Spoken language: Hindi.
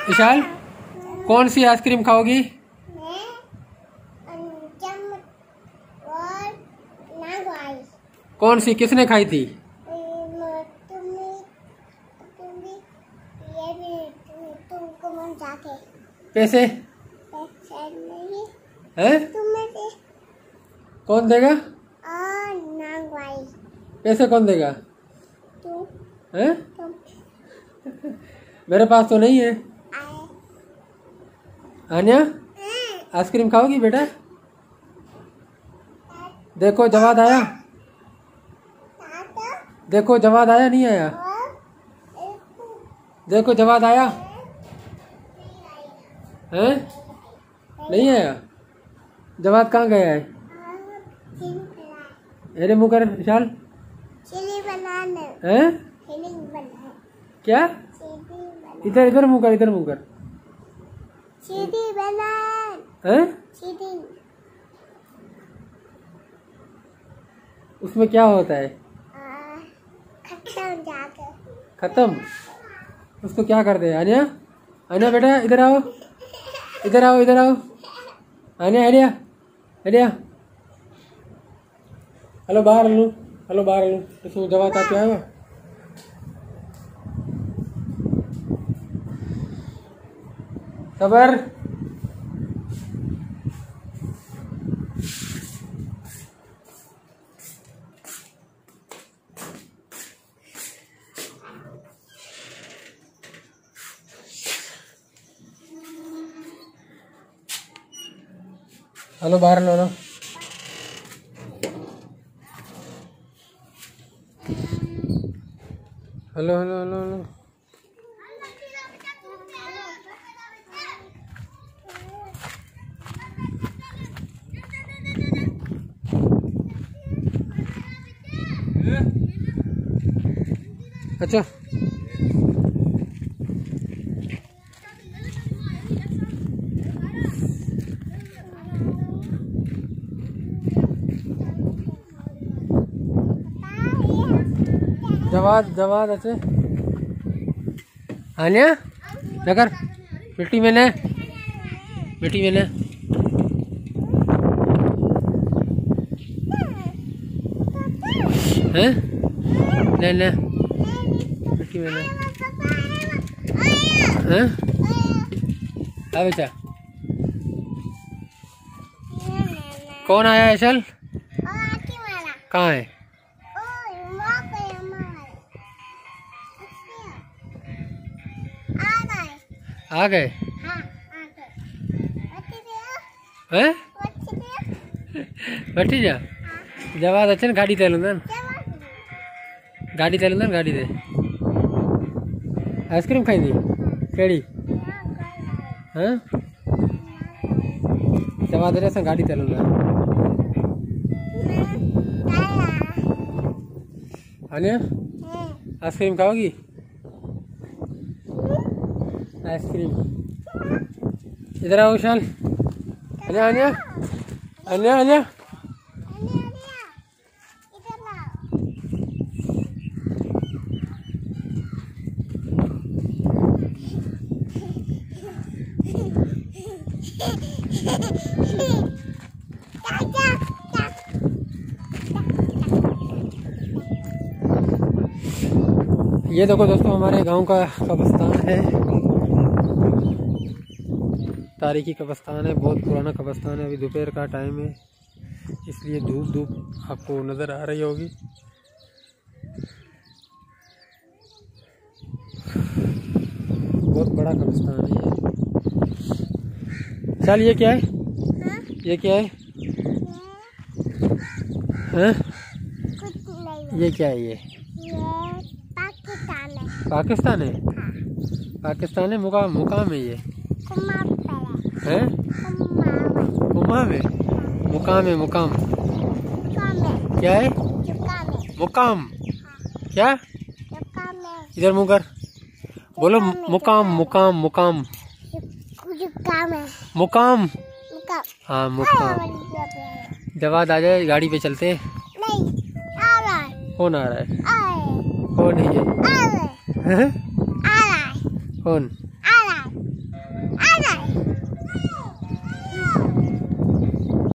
विशाल, कौन सी आइसक्रीम खाओगी? कौन सी, किसने खाई थी? पैसे हैं? कौन देगा? पैसे कौन देगा? हैं? मेरे पास तो नहीं है। आन्या, आइसक्रीम खाओगी बेटा? देखो जवाब आया, देखो जवाब आया नहीं आया? देखो जवाब आया हैं? नहीं आया? जवाब कहाँ गया है? अरे मुँह कर विशाल। हैं? क्या? इधर इधर मुँह कर, इधर मुँह कर। हैं? उसमें क्या होता है? खत्म। उसको क्या करते हैं? आन्या, आन्या बेटा इधर आओ, इधर आओ, इधर आओ। आन्या, आन्या, आन्या, हेलो बाहर लूँ, हेलो बाहर लूँ। इसमें जवाब आते आएगा। सबर। हेलो बाहर लो ना। Hello hello hello hello. अच्छा, जवाब अच्छे। आन्या नगर मिट्टी में ले, मिट्टी में ले। हैं? ले ले मिट्टी में ले। हैं? आ बेटा, कौन आया है? चल, कहाँ है? आ गए? हैं? बैठी जा। जवाब अच्छे ना, गाड़ी तेल गाड़ी तेल गाड़ी दे। आइसक्रीम खाई थी केड़ी? हाँ, जवाब दे गाड़ी तेल। आन्या, आइसक्रीम खाओगी? आइसक्रीम, इधर आओ विशाल। आन्या, आन्या, आन्या, आन्या। ये देखो दोस्तों, हमारे गांव का कब्रिस्तान है, तारीखी कब्रिस्तान है, बहुत पुराना कब्रिस्तान है। अभी दोपहर का टाइम है, इसलिए धूप धूप आपको नज़र आ रही होगी। बहुत बड़ा कब्रिस्तान है ये। चल, ये क्या है? हाँ? ये क्या है? हाँ? ये क्या है? ये पाकिस्तान है। पाकिस्तान है। मुकाम है ये है। मुकाम है, मुकाम है, मुकाम क्या है? मुकाम क्या? इधर मुँह कर, बोलो मुकाम मुकाम मुकाम मुकाम। हाँ मुकाम। जवाब आ जाए, गाड़ी पे चलते। नहीं आ रहा है। कौन आ रहा है? कौन है ये? कौन?